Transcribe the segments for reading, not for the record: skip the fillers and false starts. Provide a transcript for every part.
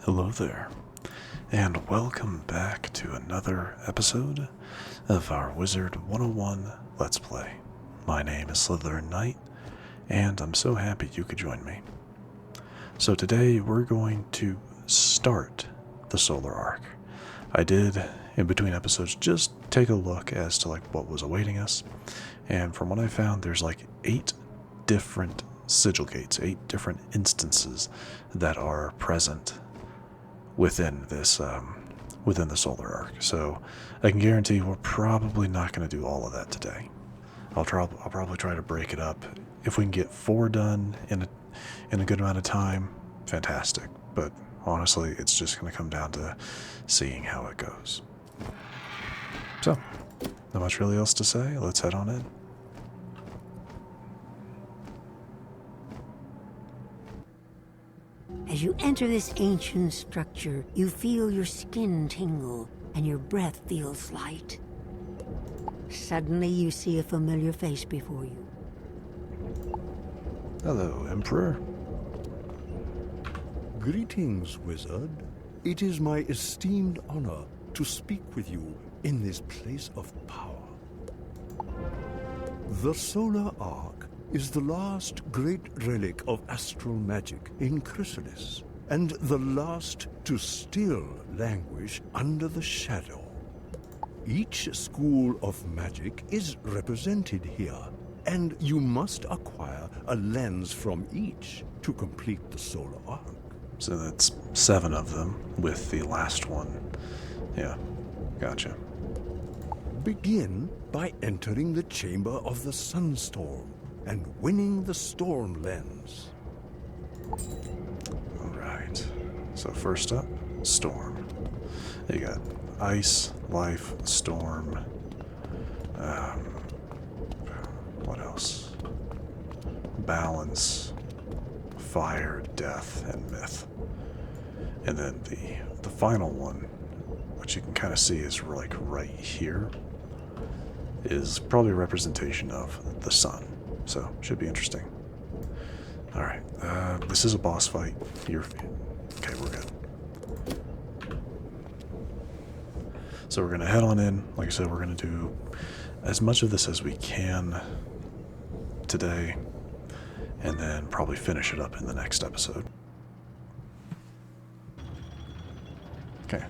Hello there, and welcome back to another episode of our Wizard101 Let's Play. My name is SlytherinKnight, and I'm so happy you could join me. So today we're going to start the Solar Arc. I did, in between episodes, just take a look as to what was awaiting us, and from what I found, there's 8 different sigil gates, 8 different instances that are present within this within the Solar Arc. So I can guarantee we're probably not going to do all of that today. I'll probably try to break it up. If we can get 4 done in a good amount of time, fantastic. But honestly, it's just going to come down to seeing how it goes. So, not much really else to say. Let's head on in. As you enter this ancient structure, you feel your skin tingle and your breath feels light. Suddenly you see a familiar face before you. Hello, Emperor. Greetings, Wizard. It is my esteemed honor to speak with you in this place of power. The Solar Arc is the last great relic of astral magic in Khrysalis, and the last to still languish under the shadow. Each school of magic is represented here, and you must acquire a lens from each to complete the Solar Arc. So that's 7 of them, with the last one. Yeah, gotcha. Begin by entering the Chamber of the Sunstorm and winning the Storm Lens. Alright, so first up, Storm. You got Ice, Life, Storm, what else? Balance, Fire, Death, and Myth. And then the final one, which you can kind of see is right here, is probably a representation of the sun. So, should be interesting. Alright, this is a boss fight. Okay, we're good. So we're going to head on in. Like I said, we're going to do as much of this as we can today, and then probably finish it up in the next episode. Okay,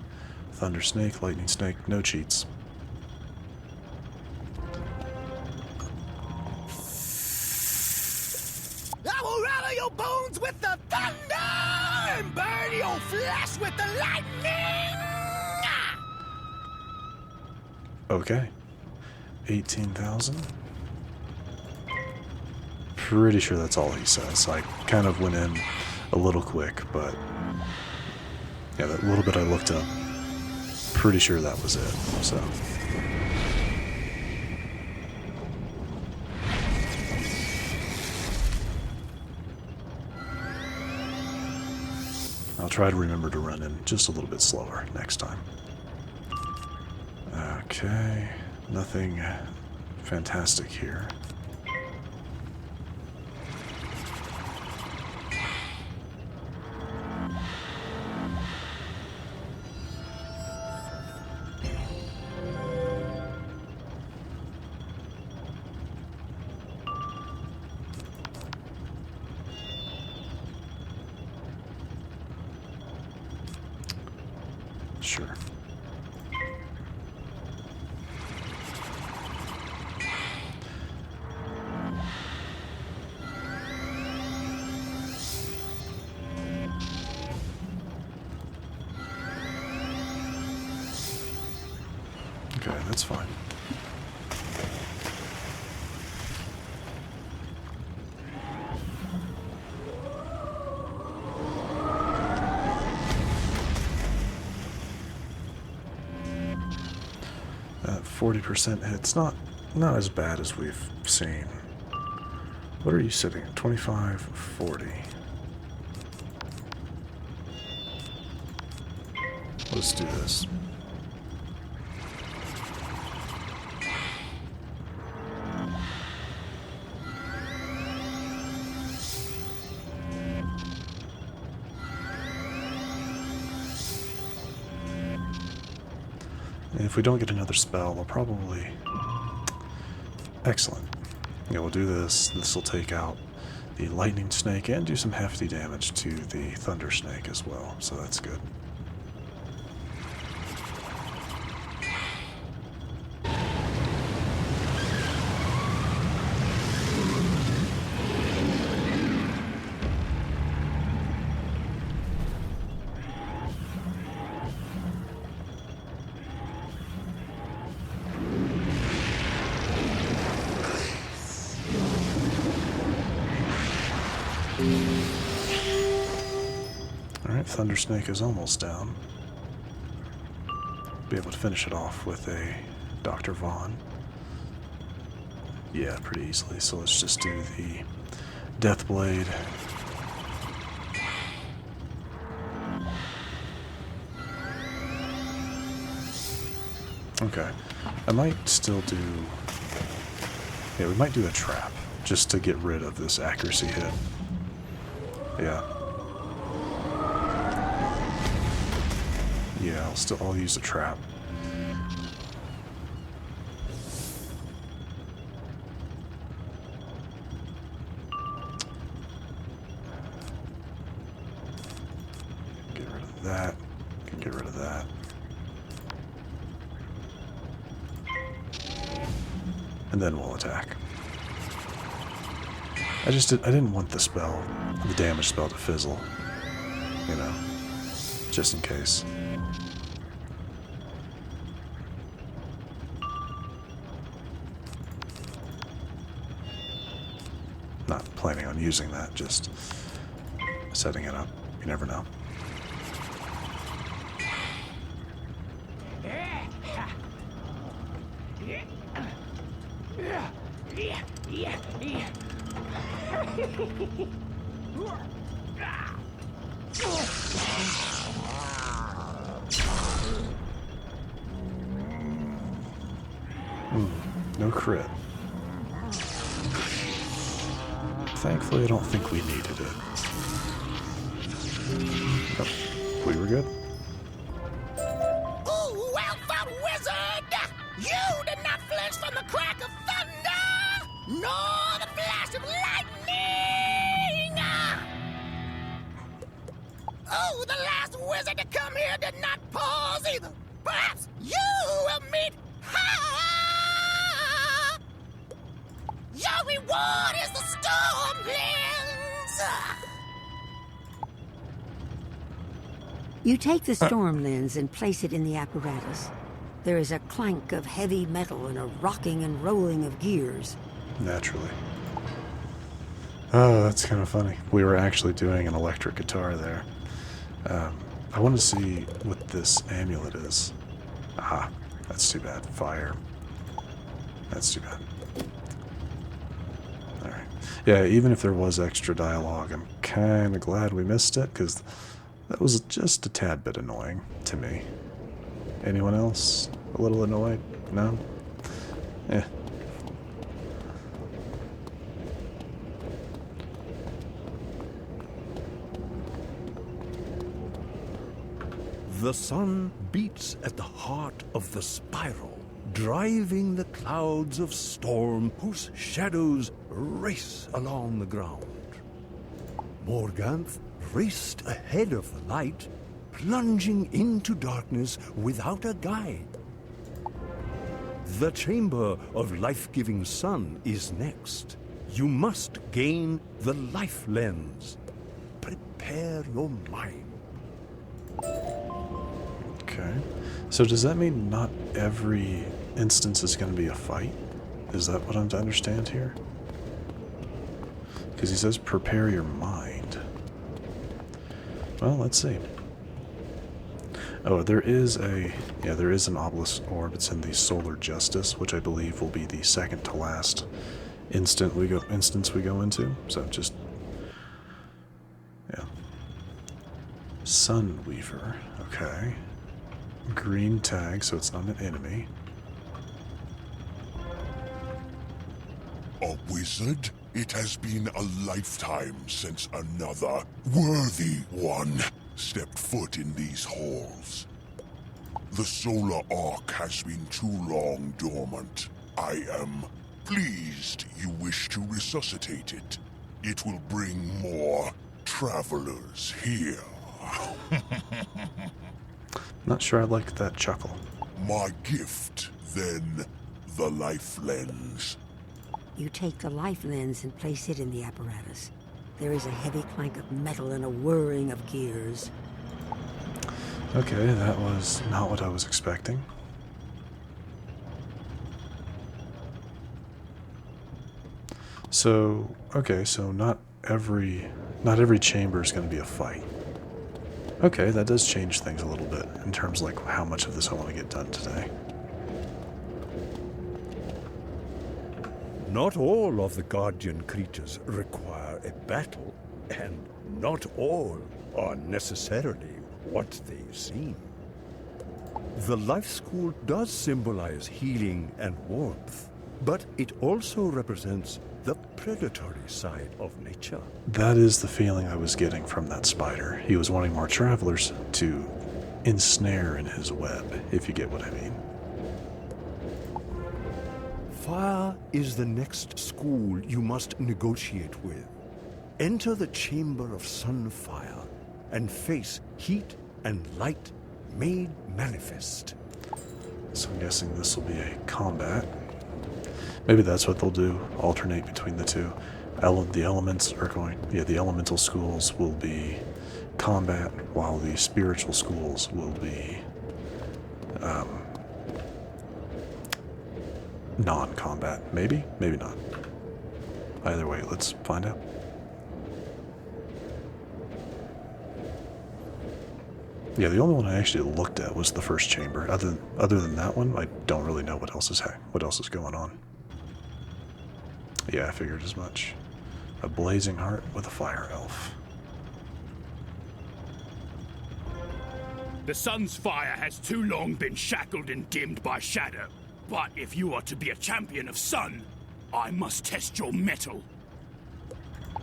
Thunder Snake, Lightning Snake, no cheats. I will rattle your bones with the thunder and burn your flesh with the lightning! Okay. 18,000. Pretty sure that's all he says. I kind of went in a little quick, but yeah, that little bit I looked up, pretty sure that was it, so. I'll try to remember to run in just a little bit slower next time. Okay, nothing fantastic here. Sure. Okay, that's fine. That 40% hit's not as bad as we've seen. What are you sitting at? 25, 40. Let's do this. And if we don't get another spell, we'll probably... Excellent. Yeah, we'll do this. This will take out the lightning snake and do some hefty damage to the thunder snake as well, so that's good. Alright, Thunder Snake is almost down. Be able to finish it off with a Dr. Vaughn. Yeah, pretty easily. So let's just do the Death Blade. Okay. I might still do... Yeah, we might do a trap, just to get rid of this accuracy hit. Yeah. Yeah, I'll use a trap. Get rid of that. Can get rid of that. And then we'll attack. I didn't want the spell, the damage spell to fizzle. You know, just in case. Not planning on using that, just setting it up. You never know. No crit. Thankfully, I don't think we needed it. Oh, we were good. Ooh, well fought, wizard! You did not flinch from the crack of thunder, nor the flash of lightning! Oh, the last wizard to come here did not pause either. Perhaps you will meet her! Your reward is the storm lens! You take the storm lens and place it in the apparatus. There is a clank of heavy metal and a rocking and rolling of gears. Naturally. Oh, that's kind of funny. We were actually doing an electric guitar there. I want to see what this amulet is. Ah, that's too bad. Fire. That's too bad. Alright. Yeah, even if there was extra dialogue, I'm kind of glad we missed it, because that was just a tad bit annoying to me. Anyone else a little annoyed? No? Eh. The sun beats at the heart of the spiral, driving the clouds of storm whose shadows race along the ground. Morganth raced ahead of the light, plunging into darkness without a guide. The Chamber of Life-Giving Sun is next. You must gain the Life Lens. Prepare your mind. Okay. So does that mean not every instance is going to be a fight? Is that what I'm to understand here? Because he says prepare your mind. Well, let's see. Oh, there is an obelisk orb. It's in the Solar Justice, which I believe will be the second to last instance we go into. So just, yeah. Sunweaver. Okay. Green tag, so it's not an enemy. A wizard? It has been a lifetime since another worthy one stepped foot in these halls. The solar arc has been too long dormant. I am pleased you wish to resuscitate it. It will bring more travelers here. Not sure I like that chuckle. My gift, then, the life lens. You take the life lens and place it in the apparatus. There is a heavy clank of metal and a whirring of gears. Okay, that was not what I was expecting. So, okay, so not every chamber is going to be a fight. Okay, that does change things a little bit in terms of like how much of this I want to get done today. Not all of the guardian creatures require a battle, and not all are necessarily what they seem. The life school does symbolize healing and warmth, but it also represents the predatory side of nature. That is the feeling I was getting from that spider. He was wanting more travelers to ensnare in his web, if you get what I mean. Fire is the next school you must negotiate with. Enter the Chamber of Sunfire and face heat and light made manifest. So I'm guessing this will be a combat. Maybe that's what they'll do, alternate between the two. The elements are going, the elemental schools will be combat, while the spiritual schools will be non-combat. Maybe? Maybe not. Either way, let's find out. Yeah, the only one I actually looked at was the first chamber. Other than that one, I don't really know what else is going on. Yeah, I figured as much. A blazing heart with a fire elf. The sun's fire has too long been shackled and dimmed by shadow. But if you are to be a champion of sun, I must test your mettle.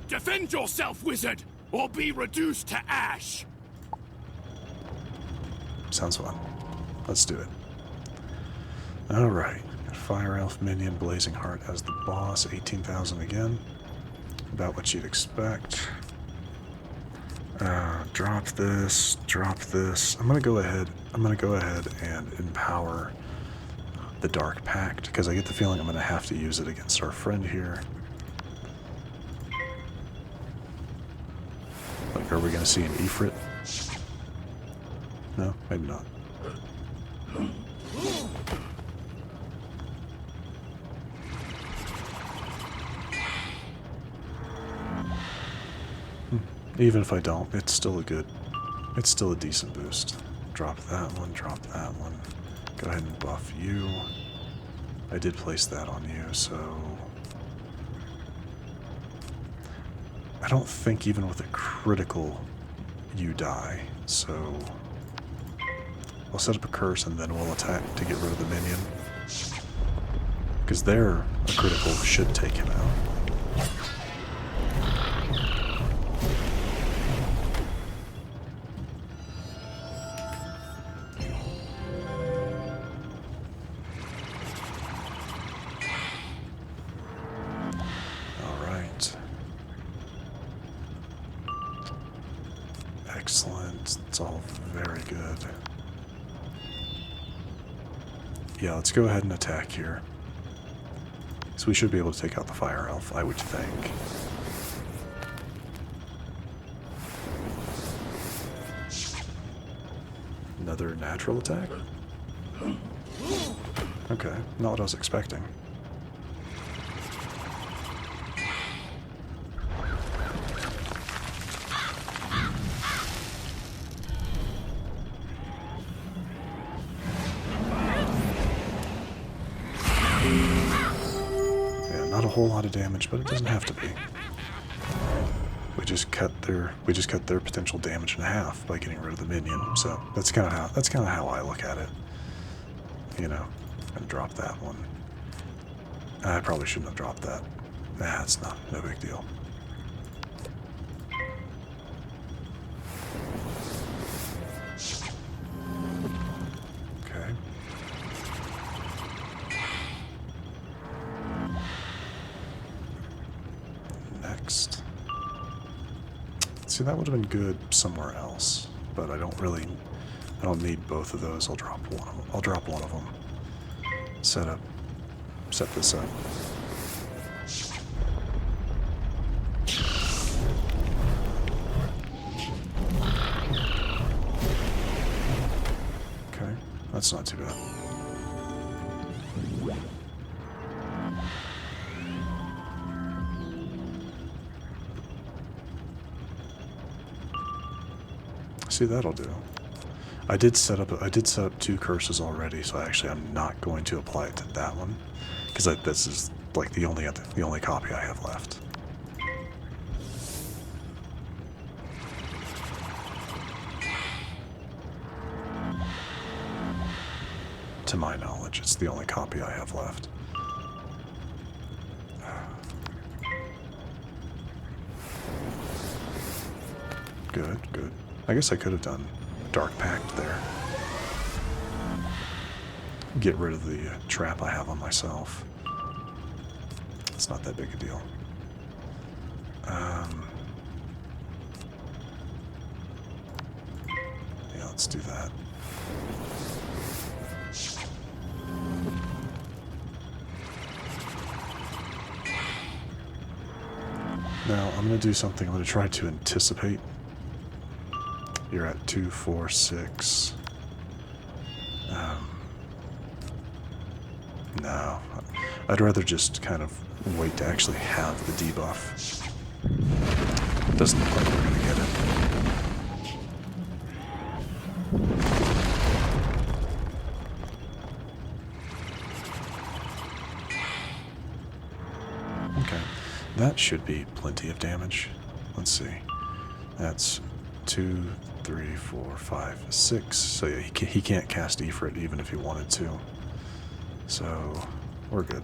Defend yourself, wizard, or be reduced to ash! Sounds fun. Let's do it. Alright. Fire elf minion, blazing heart as the boss. 18,000 again. About what you'd expect. Drop this. Drop this. I'm gonna go ahead and empower the Dark Pact, because I get the feeling I'm gonna have to use it against our friend here. Like, are we gonna see an Ifrit? No, maybe not. Even if I don't, it's still a decent boost. Drop that one, drop that one. Go ahead and buff you. I did place that on you, so... I don't think even with a critical you die, so... I'll set up a curse and then we'll attack to get rid of the minion. Because a critical should take him out. Excellent. It's all very good. Yeah, let's go ahead and attack here. So we should be able to take out the fire elf, I would think. Another natural attack? Okay, not what I was expecting. Not a whole lot of damage, but it doesn't have to be. We just cut their potential damage in half by getting rid of the minion. So that's kind of how I look at it. You know, and drop that one. I probably shouldn't have dropped that. Nah, it's no big deal. See, that would have been good somewhere else, but I don't need both of those. I'll drop one of them. I'll drop one of them. Set this up. Okay, that's not too bad. See, that'll do. I did set up 2 curses already, so I'm not going to apply it to that one, because this is like the only copy I have left. To my knowledge, it's the only copy I have left. Good, good. I guess I could have done Dark Pact there. Get rid of the trap I have on myself. It's not that big a deal. Yeah, let's do that. Now, I'm going to do something. I'm going to try to anticipate. You're at 2, 4, 6. No. I'd rather just kind of wait to actually have the debuff. Doesn't look like we're going to get it. Okay. That should be plenty of damage. Let's see. That's 2, 3, 4, 5, 6. So yeah, he can't cast Ifrit even if he wanted to. So we're good.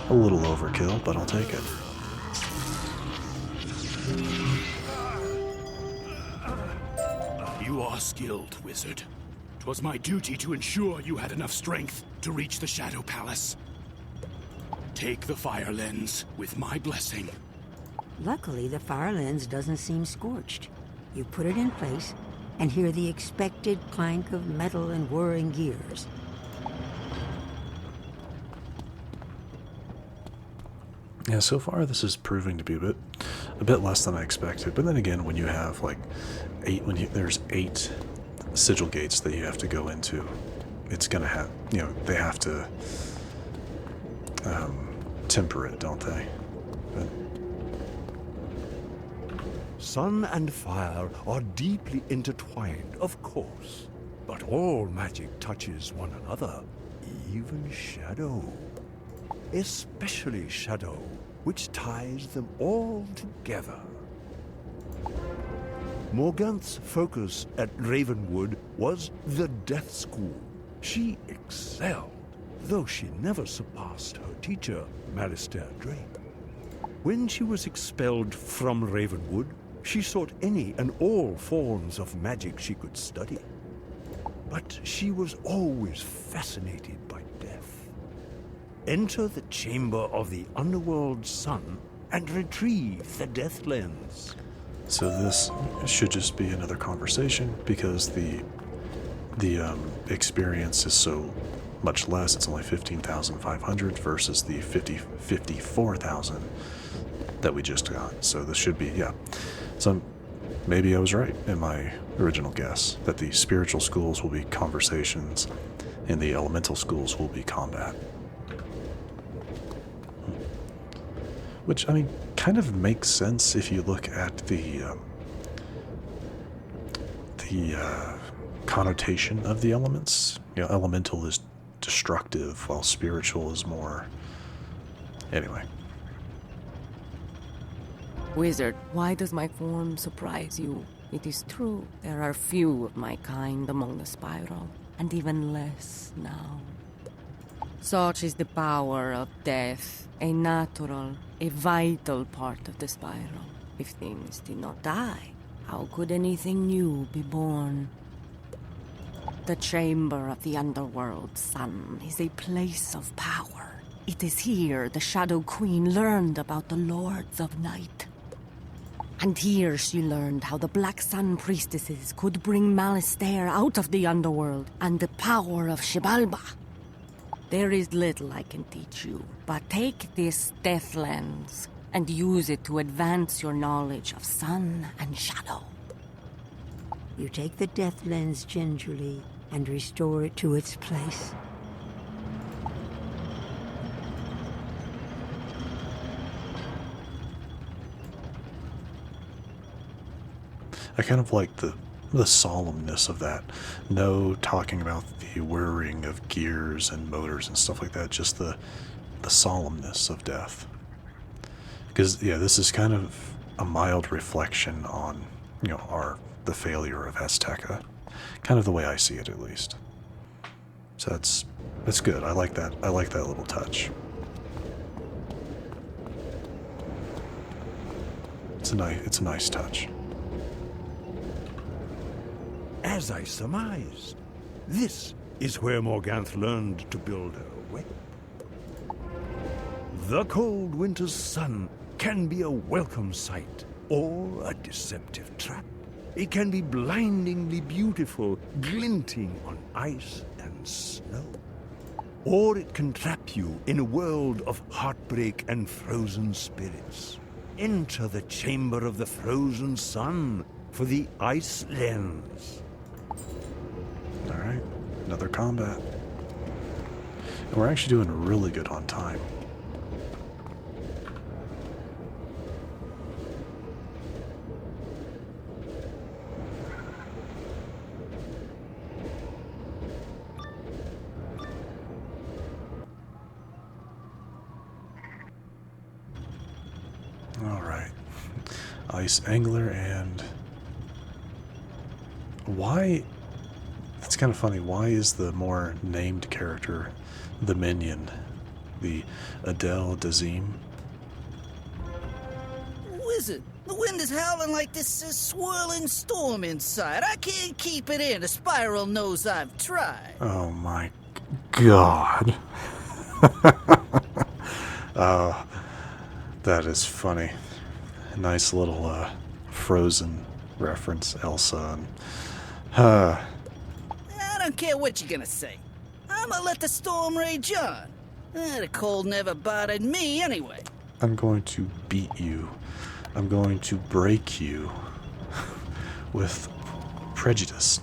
A little overkill, but I'll take it. You are skilled, wizard. 'Twas my duty to ensure you had enough strength to reach the Shadow Palace. Take the fire lens with my blessing. Luckily, the fire lens doesn't seem scorched. You put it in place and hear the expected clank of metal and whirring gears. Yeah, so far this is proving to be a bit less than I expected. But then again, when you have like there's 8 sigil gates that you have to go into, it's gonna have, they have to temper it, don't they? But Sun and fire are deeply intertwined, of course. But all magic touches one another, even shadow. Especially shadow, which ties them all together. Morganth's focus at Ravenwood was the Death School. She excelled, though she never surpassed her teacher, Malistaire Drake. When she was expelled from Ravenwood, she sought any and all forms of magic she could study. But she was always fascinated by death. Enter the chamber of the underworld sun and retrieve the death lens. so this should just be another conversation because the experience is so much less. It's only 15,500 versus the 54,000 that we just got. So this should be, yeah. So maybe I was right in my original guess that the spiritual schools will be conversations and the elemental schools will be combat. Which, I mean, kind of makes sense if you look at the connotation of the elements. You know, elemental is destructive, while spiritual is more... Anyway. Wizard, why does my form surprise you? It is true, there are few of my kind among the spiral, and even less now. Such is the power of death, a natural, a vital part of the spiral. If things did not die, how could anything new be born? The chamber of the underworld sun is a place of power. It is here the Shadow Queen learned about the Lords of Night. And here she learned how the Black Sun priestesses could bring Malastare out of the underworld and the power of Xibalba. There is little I can teach you, but take this death lens and use it to advance your knowledge of sun and shadow. You take the death lens gingerly and restore it to its place. I kind of like the solemnness of that. No talking about the whirring of gears and motors and stuff like that, just the solemnness of death. Because, yeah, this is kind of a mild reflection on, you know, the failure of Azteca. Kind of the way I see it, at least. So that's good. I like that. I like that little touch. It's a nice touch. As I surmised, this is where Morganth learned to build her web. The cold winter's sun can be a welcome sight, or a deceptive trap. It can be blindingly beautiful, glinting on ice and snow. Or it can trap you in a world of heartbreak and frozen spirits. Enter the chamber of the frozen sun for the ice lens. Alright, another combat. And we're actually doing really good on time. Alright. Ice Angler and... Why... It's kind of funny. Why is the more named character the minion? The Adele Dazim? Wizard, the wind is howling like this swirling storm inside. I can't keep it in. The spiral knows I've tried. Oh my god. That is funny. Nice little Frozen reference, Elsa. And, I don't care what you're gonna say. I'ma let the storm rage on. The cold never bothered me anyway. I'm going to beat you. I'm going to break you with prejudice.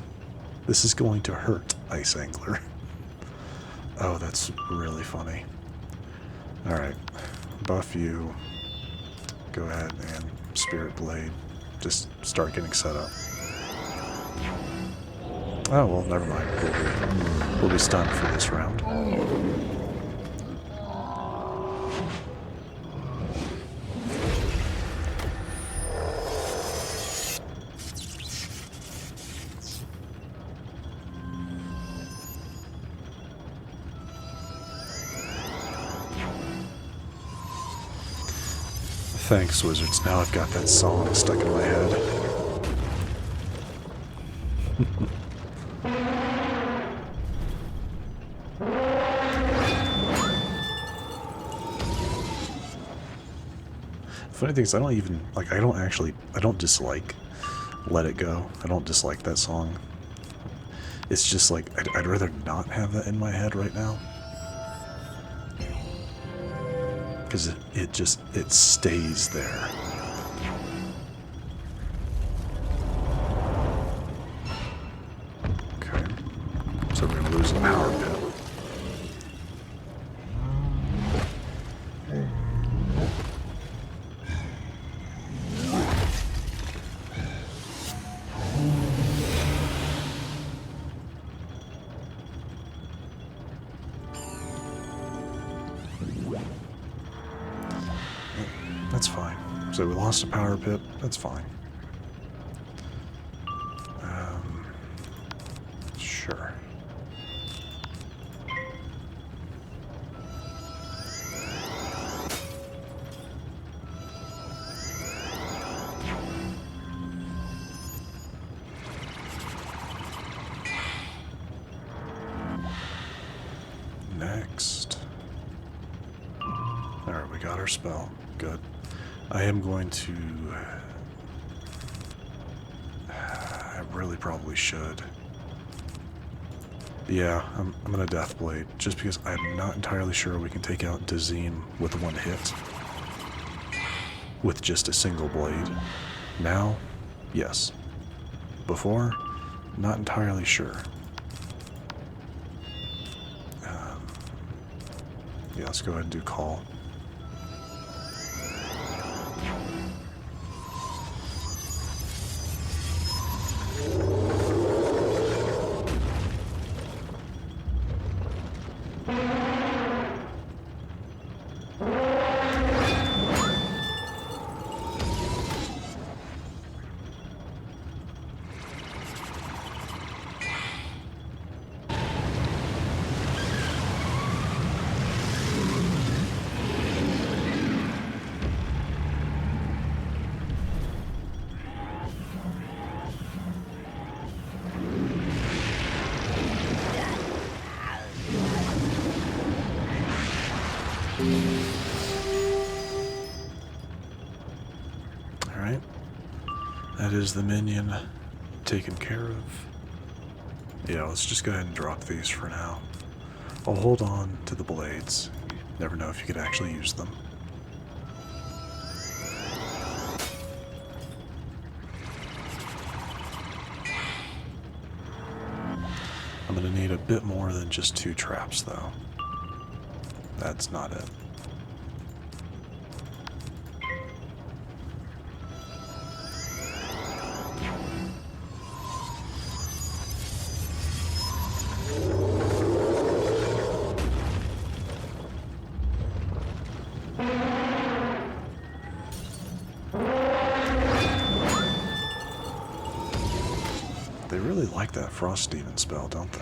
This is going to hurt, Ice Angler. Oh, that's really funny. Alright, buff you. Go ahead and Spirit Blade. Just start getting set up. Oh, well, never mind. We'll be stunned for this round. Thanks, Wizards. Now I've got that song stuck in my head. Funny thing is, I don't dislike Let It Go. I don't dislike that song. It's just like, I'd rather not have that in my head right now. Because it stays there. Okay. So we're going to lose the power pit. that's fine. So we lost a power pit, that's fine. Sure. Next. Alright, we got our spell. Good. I am going to... I really probably should. Yeah, I'm gonna Deathblade, just because I'm not entirely sure we can take out Dazim with one hit. With just a single blade. Now, yes. Before, not entirely sure. Yeah, let's go ahead and do call. Alright. That is the minion taken care of. Yeah, let's just go ahead and drop these for now. I'll hold on to the blades. You never know if you could actually use them. I'm gonna need a bit more than just 2 traps, though. That's not it. They really like that Frost Demon spell, don't they?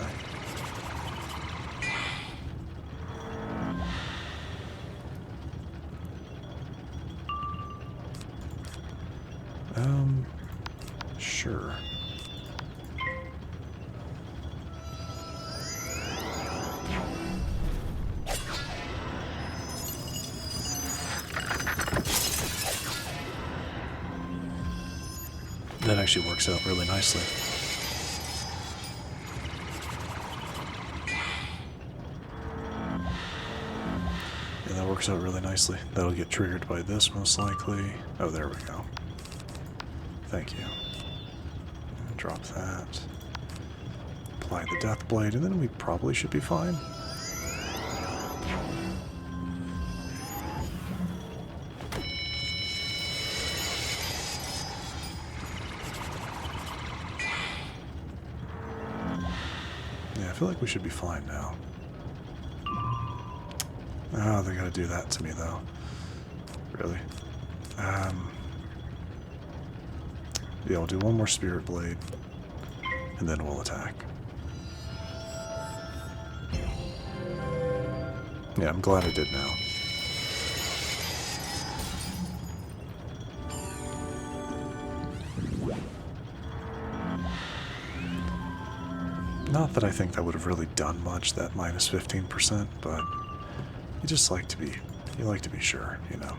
Sure. That actually works out really nicely. Yeah, that works out really nicely. That'll get triggered by this most likely. Oh, there we go. Thank you. Drop that. Apply the Death Blade, and then we probably should be fine. Yeah, I feel like we should be fine now. Oh, they gotta do that to me, though. Really? Yeah, we'll do one more Spirit Blade, and then we'll attack. Yeah, I'm glad I did now. Not that I think that would have really done much, that minus 15%, but you just like to be, sure, you know.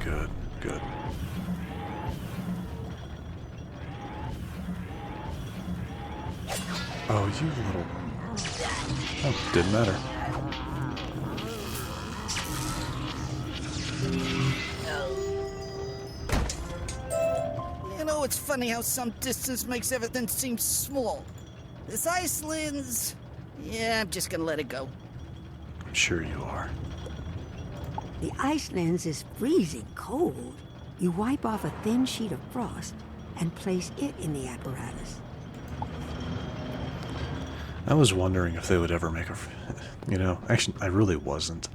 Good, good. Oh, you little... Oh, didn't matter. it's funny how some distance makes everything seem small. This Iceland's... Yeah, I'm just gonna let it go. I'm sure you are. The ice lens is freezing cold. You wipe off a thin sheet of frost and place it in the apparatus. I was wondering if they would ever make a... You know, actually, I really wasn't.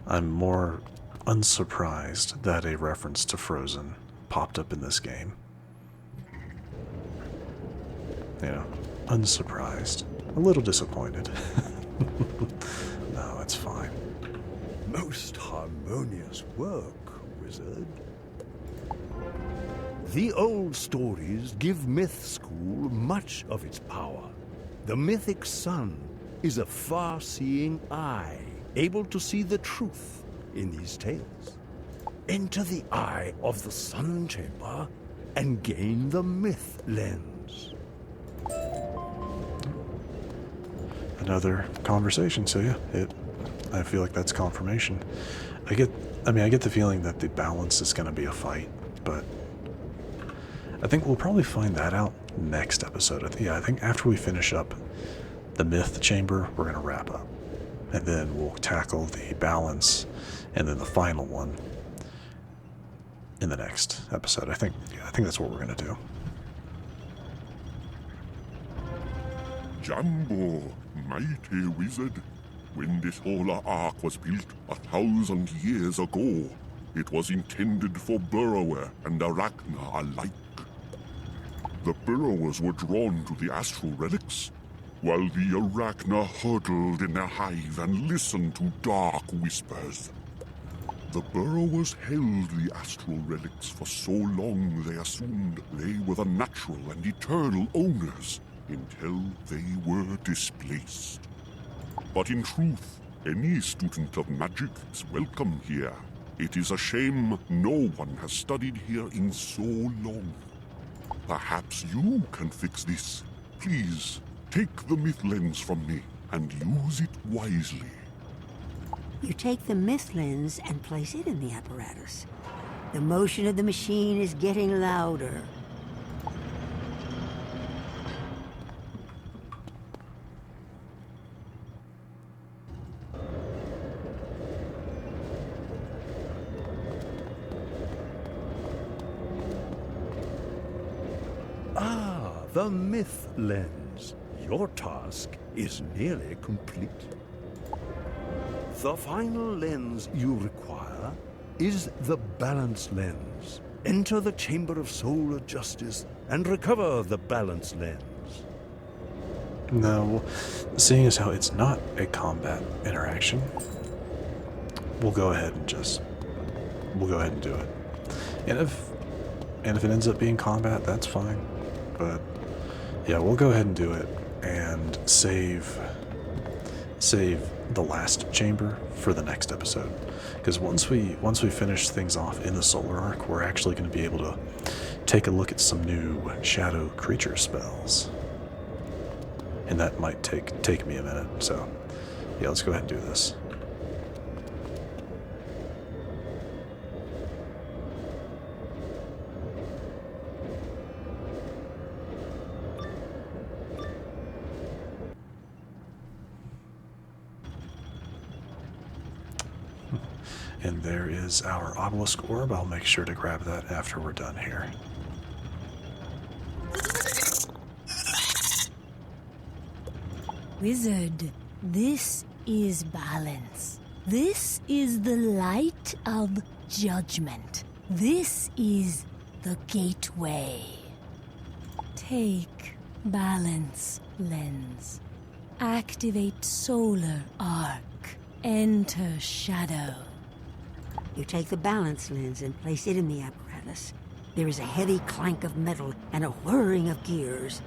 I'm more unsurprised that a reference to Frozen popped up in this game. You know, unsurprised. A little disappointed. No, it's fine. Most harmonious work, Wizard. The old stories give Myth School much of its power. The mythic sun is a far-seeing eye, able to see the truth in these tales. Enter the eye of the sun chamber and gain the myth lens. Another conversation, so yeah, I feel like that's confirmation. I get the feeling that the balance is going to be a fight, but I think we'll probably find that out next episode. I think after we finish up the myth chamber, we're going to wrap up, and then we'll tackle the balance, and then the final one in the next episode. I think that's what we're going to do. Jambo, mighty wizard. When this Hola Ark was built 1,000 years ago, it was intended for burrower and Arachna alike. The burrowers were drawn to the astral relics, while the Arachna huddled in their hive and listened to dark whispers. The burrowers held the astral relics for so long they assumed they were the natural and eternal owners, until they were displaced. But in truth, any student of magic is welcome here. It is a shame no one has studied here in so long. Perhaps you can fix this. Please, take the myth lens from me and use it wisely. You take the myth lens and place it in the apparatus. The motion of the machine is getting louder. The myth lens. Your task is nearly complete. The final lens you require is the balance lens. Enter the Chamber of Solar Justice and recover the balance lens. No, seeing as how it's not a combat interaction, we'll go ahead and do it. And if it ends up being combat, that's fine. But yeah, we'll go ahead and do it and save the last chamber for the next episode. Because once we finish things off in the Solar Arc, we're actually going to be able to take a look at some new shadow creature spells. And that might take me a minute. So yeah, let's go ahead and do this. And there is our obelisk orb. I'll make sure to grab that after we're done here. Wizard, this is balance. This is the light of judgment. This is the gateway. Take balance lens. Activate solar arc. Enter shadow. You take the balance lens and place it in the apparatus. There is a heavy clank of metal and a whirring of gears.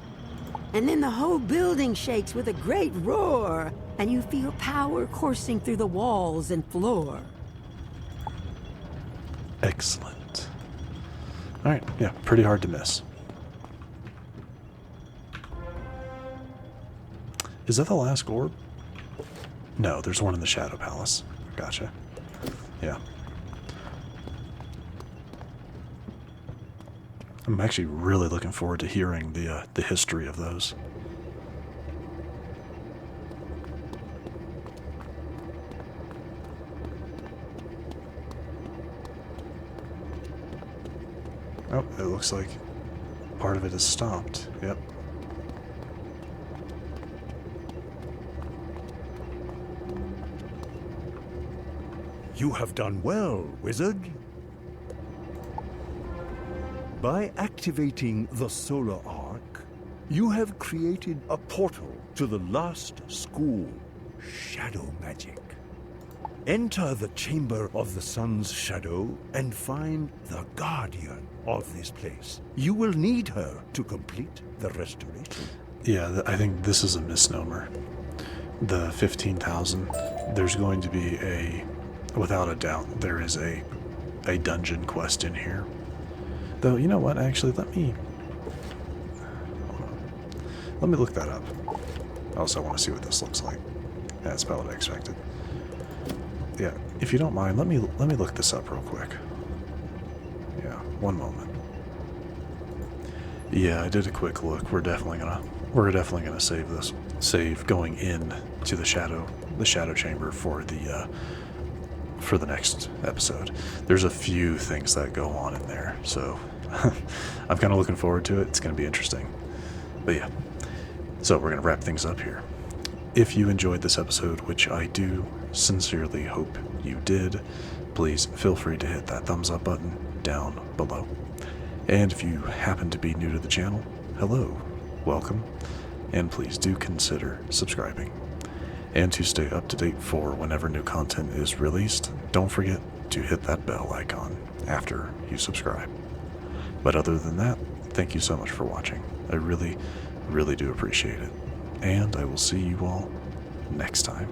And then the whole building shakes with a great roar, and you feel power coursing through the walls and floor. Excellent. Alright, yeah, pretty hard to miss. Is that the last orb? No, there's one in the Shadow Palace. Gotcha. Yeah. I'm actually really looking forward to hearing the history of those. Oh, it looks like part of it is stopped. Yep. You have done well, wizard. By activating the solar arc, you have created a portal to the last school, shadow magic. Enter the chamber of the sun's shadow and find the guardian of this place. You will need her to complete the restoration. Yeah, I think this is a misnomer. The 15,000, there's going to be without a doubt, there is a dungeon quest in here. Though, you know what, actually, let me look that up. I also want to see what this looks like. Yeah, that's about what I expected. Yeah, if you don't mind, let me look this up real quick. Yeah, one moment. Yeah, I did a quick look. We're definitely gonna save this. Save going in to the shadow chamber for the next episode. There's a few things that go on in there, so I'm kind of looking forward to it. It's going to be interesting. But yeah, so we're going to wrap things up here. If you enjoyed this episode, which I do sincerely hope you did, please feel free to hit that thumbs up button down below. And if you happen to be new to the channel, hello, welcome, and please do consider subscribing. And to stay up to date for whenever new content is released, don't forget to hit that bell icon after you subscribe. But other than that, thank you so much for watching. I really, really do appreciate it. And I will see you all next time.